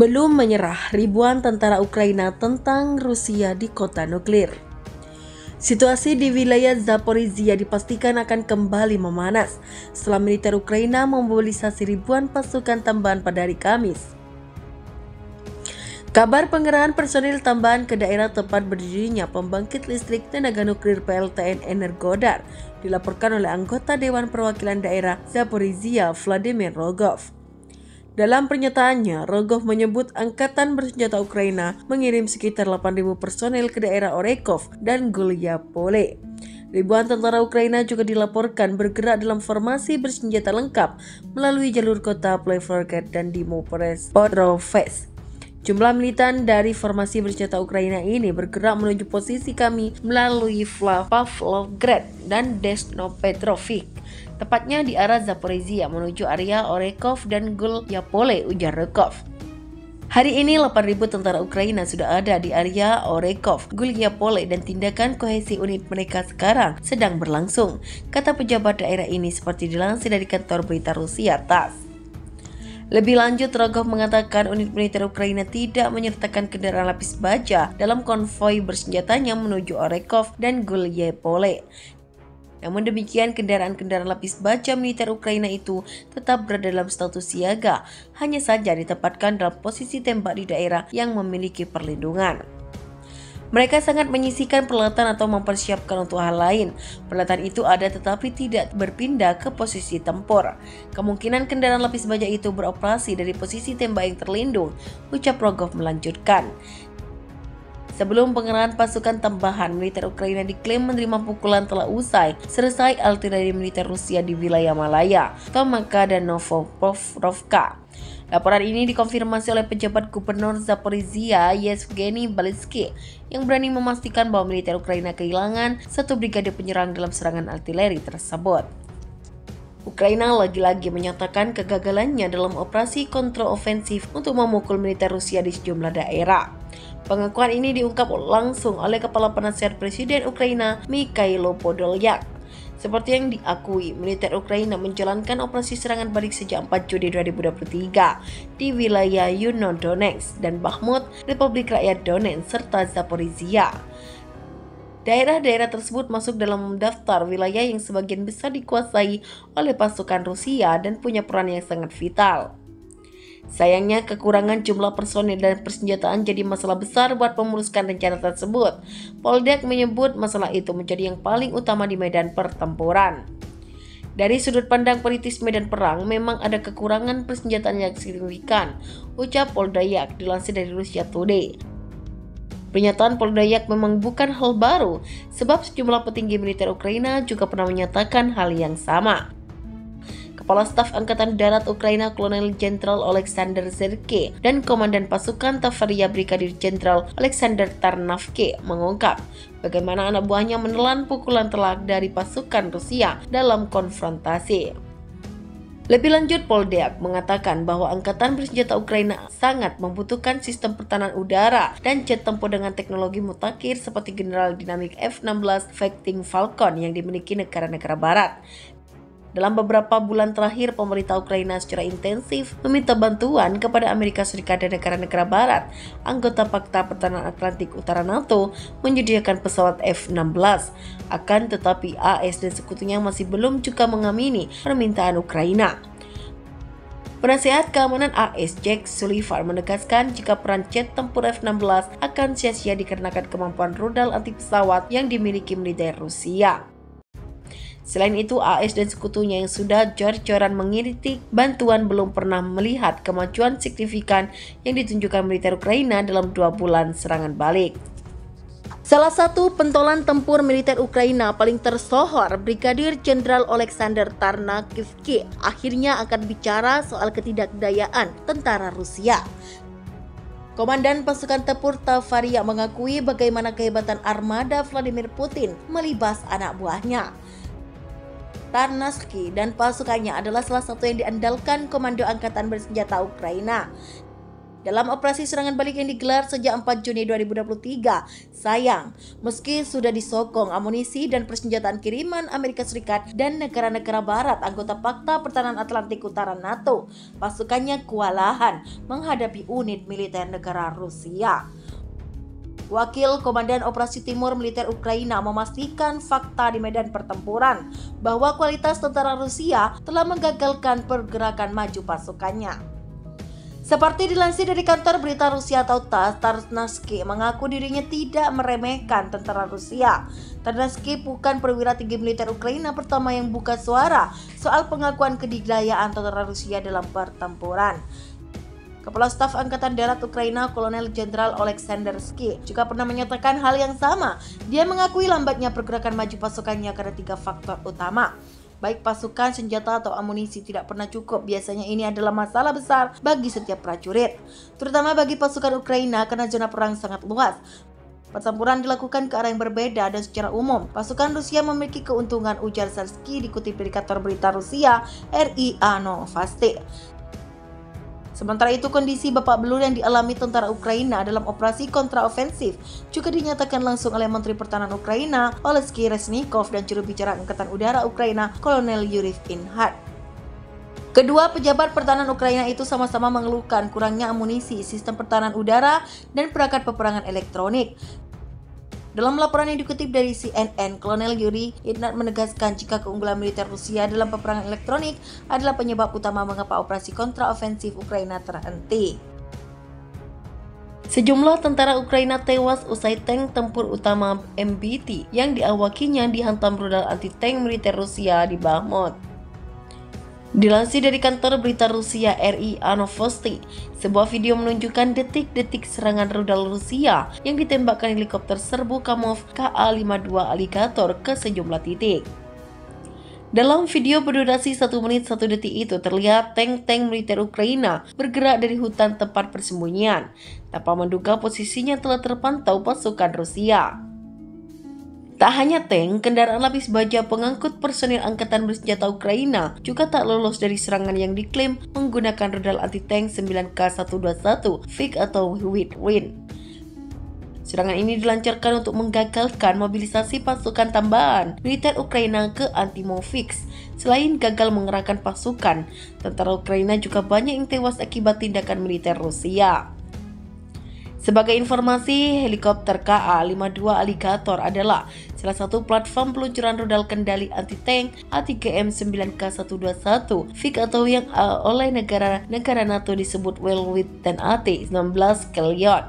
Belum menyerah, ribuan tentara Ukraina tentang Rusia di kota nuklir. Situasi di wilayah Zaporizhia dipastikan akan kembali memanas setelah militer Ukraina memobilisasi ribuan pasukan tambahan pada hari Kamis. Kabar pengerahan personil tambahan ke daerah tempat berdirinya pembangkit listrik tenaga nuklir PLTN Energodar dilaporkan oleh anggota Dewan Perwakilan Daerah Zaporizhia Vladimir Rogov. Dalam pernyataannya, Rogov menyebut Angkatan Bersenjata Ukraina mengirim sekitar 8.000 personel ke daerah Orekov dan Gulyapole. Ribuan tentara Ukraina juga dilaporkan bergerak dalam formasi bersenjata lengkap melalui jalur kota Ploievrogad dan Dnipropetrovsk. Jumlah militan dari formasi bersenjata Ukraina ini bergerak menuju posisi kami melalui Pavlovgrad dan Dnipropetrovsk, tepatnya di arah Zaporizhia menuju area Orekov dan Gulyapole, ujar Rogov. Hari ini 8.000 tentara Ukraina sudah ada di area Orekov, Gulyapole, dan tindakan kohesi unit mereka sekarang sedang berlangsung, kata pejabat daerah ini seperti dilansir dari kantor berita Rusia TASS. Lebih lanjut, Rogov mengatakan unit militer Ukraina tidak menyertakan kendaraan lapis baja dalam konvoi bersenjatanya menuju Orekov dan Gulyapole. Namun demikian, kendaraan-kendaraan lapis baja militer Ukraina itu tetap berada dalam status siaga, hanya saja ditempatkan dalam posisi tembak di daerah yang memiliki perlindungan. Mereka sangat menyisihkan peralatan atau mempersiapkan untuk hal lain. Peralatan itu ada tetapi tidak berpindah ke posisi tempur. Kemungkinan kendaraan lapis baja itu beroperasi dari posisi tembak yang terlindung, ucap Rogov melanjutkan. Sebelum pengerahan pasukan tambahan, militer Ukraina diklaim menerima pukulan telah usai selesai artileri militer Rusia di wilayah Malaya, Tomaka, dan Novopavlovka. Laporan ini dikonfirmasi oleh pejabat gubernur Zaporizhia Yevgeny Balitsky yang berani memastikan bahwa militer Ukraina kehilangan satu brigade penyerang dalam serangan artileri tersebut. Ukraina lagi-lagi menyatakan kegagalannya dalam operasi kontroofensif untuk memukul militer Rusia di sejumlah daerah. Pengakuan ini diungkap langsung oleh Kepala Penasihat Presiden Ukraina Mikhailo Podolyak. Seperti yang diakui, militer Ukraina menjalankan operasi serangan balik sejak 4 Juni 2023 di wilayah Yuzhno-Donetsk dan Bakhmut, Republik Rakyat Donetsk, serta Zaporizhia. Daerah-daerah tersebut masuk dalam daftar wilayah yang sebagian besar dikuasai oleh pasukan Rusia dan punya peran yang sangat vital. Sayangnya, kekurangan jumlah personil dan persenjataan jadi masalah besar buat memuluskan rencana tersebut. Poldak menyebut masalah itu menjadi yang paling utama di medan pertempuran. Dari sudut pandang politis medan perang, memang ada kekurangan persenjataan yang signifikan, ucap Poldayak dilansir dari Russia Today. Pernyataan Poldayak memang bukan hal baru, sebab sejumlah petinggi militer Ukraina juga pernah menyatakan hal yang sama. Kepala Staf Angkatan Darat Ukraina Kolonel Jenderal Alexander Zerke dan Komandan Pasukan Tavaria Brigadir Jenderal Alexander Tarnavke mengungkap bagaimana anak buahnya menelan pukulan telak dari pasukan Rusia dalam konfrontasi. Lebih lanjut, Poldak mengatakan bahwa Angkatan Bersenjata Ukraina sangat membutuhkan sistem pertahanan udara dan jet tempur dengan teknologi mutakhir seperti General Dynamic F-16 Fighting Falcon yang dimiliki negara-negara barat. Dalam beberapa bulan terakhir, pemerintah Ukraina secara intensif meminta bantuan kepada Amerika Serikat dan negara-negara barat, anggota Pakta Pertahanan Atlantik Utara NATO, menyediakan pesawat F-16. Akan tetapi AS dan sekutunya masih belum juga mengamini permintaan Ukraina. Penasehat keamanan AS Jack Sullivan menegaskan jika peran jet tempur F-16 akan sia-sia dikarenakan kemampuan rudal anti pesawat yang dimiliki militer Rusia. Selain itu, AS dan sekutunya yang sudah jor-joran mengiritik bantuan belum pernah melihat kemajuan signifikan yang ditunjukkan militer Ukraina dalam 2 bulan serangan balik. Salah satu pentolan tempur militer Ukraina paling tersohor, Brigadir Jenderal Alexander Tarnavke, akhirnya akan bicara soal ketidakdayaan tentara Rusia. Komandan pasukan tempur Tavaria mengakui bagaimana kehebatan armada Vladimir Putin melibas anak buahnya. Tarnavke dan pasukannya adalah salah satu yang diandalkan Komando Angkatan Bersenjata Ukraina. dalam operasi serangan balik yang digelar sejak 4 Juni 2023. Sayang, meski sudah disokong amunisi dan persenjataan kiriman Amerika Serikat dan negara-negara barat anggota Pakta Pertahanan Atlantik Utara NATO, pasukannya kewalahan menghadapi unit militer negara Rusia. Wakil Komandan Operasi Timur Militer Ukraina memastikan fakta di medan pertempuran bahwa kualitas tentara Rusia telah menggagalkan pergerakan maju pasukannya. Seperti dilansir dari kantor berita Rusia atau TASS, Tarnaski mengaku dirinya tidak meremehkan tentara Rusia. Tarnaski bukan perwira tinggi militer Ukraina pertama yang buka suara soal pengakuan kedikdayaan tentara Rusia dalam pertempuran. Kepala Staf Angkatan Darat Ukraina Kolonel Jenderal Oleksandrsky juga pernah menyatakan hal yang sama. Dia mengakui lambatnya pergerakan maju pasukannya karena 3 faktor utama. Baik pasukan, senjata, atau amunisi tidak pernah cukup. Biasanya ini adalah masalah besar bagi setiap prajurit, terutama bagi pasukan Ukraina karena zona perang sangat luas. Pertempuran dilakukan ke arah yang berbeda dan secara umum pasukan Rusia memiliki keuntungan, ujar Sarsky dikutip dari kantor berita Rusia RIA Novosti. Sementara itu, kondisi babak belur yang dialami tentara Ukraina dalam operasi kontraofensif juga dinyatakan langsung oleh Menteri Pertahanan Ukraina Oleksiy Reznikov dan juru bicara Angkatan Udara Ukraina Kolonel Yuri Inhart. Kedua pejabat pertahanan Ukraina itu sama-sama mengeluhkan kurangnya amunisi, sistem pertahanan udara, dan perangkat peperangan elektronik. Dalam laporan yang dikutip dari CNN, Kolonel Yuri Inhart menegaskan jika keunggulan militer Rusia dalam peperangan elektronik adalah penyebab utama mengapa operasi kontraofensif Ukraina terhenti. Sejumlah tentara Ukraina tewas usai tank tempur utama MBT yang diawakinya dihantam rudal anti-tank militer Rusia di Bakhmut. Dilansir dari kantor berita Rusia RIA Novosti, sebuah video menunjukkan detik-detik serangan rudal Rusia yang ditembakkan helikopter serbu Kamov Ka-52 Alligator ke sejumlah titik. Dalam video berdurasi 1 menit 1 detik itu terlihat tank-tank militer Ukraina bergerak dari hutan tempat persembunyian, tanpa menduga posisinya telah terpantau pasukan Rusia. Tak hanya tank, kendaraan lapis baja pengangkut personil angkatan bersenjata Ukraina juga tak lolos dari serangan yang diklaim menggunakan rudal anti-tank 9K121 FIG atau Whirlwind. Serangan ini dilancarkan untuk menggagalkan mobilisasi pasukan tambahan militer Ukraina ke Antimovix. Selain gagal mengerahkan pasukan, tentara Ukraina juga banyak yang tewas akibat tindakan militer Rusia. Sebagai informasi, helikopter Ka-52 Alligator adalah salah satu platform peluncuran rudal kendali anti-tank ATGM 9K121 FIG atau yang oleh negara NATO disebut Whirlwind dan AT-19 Kelliot.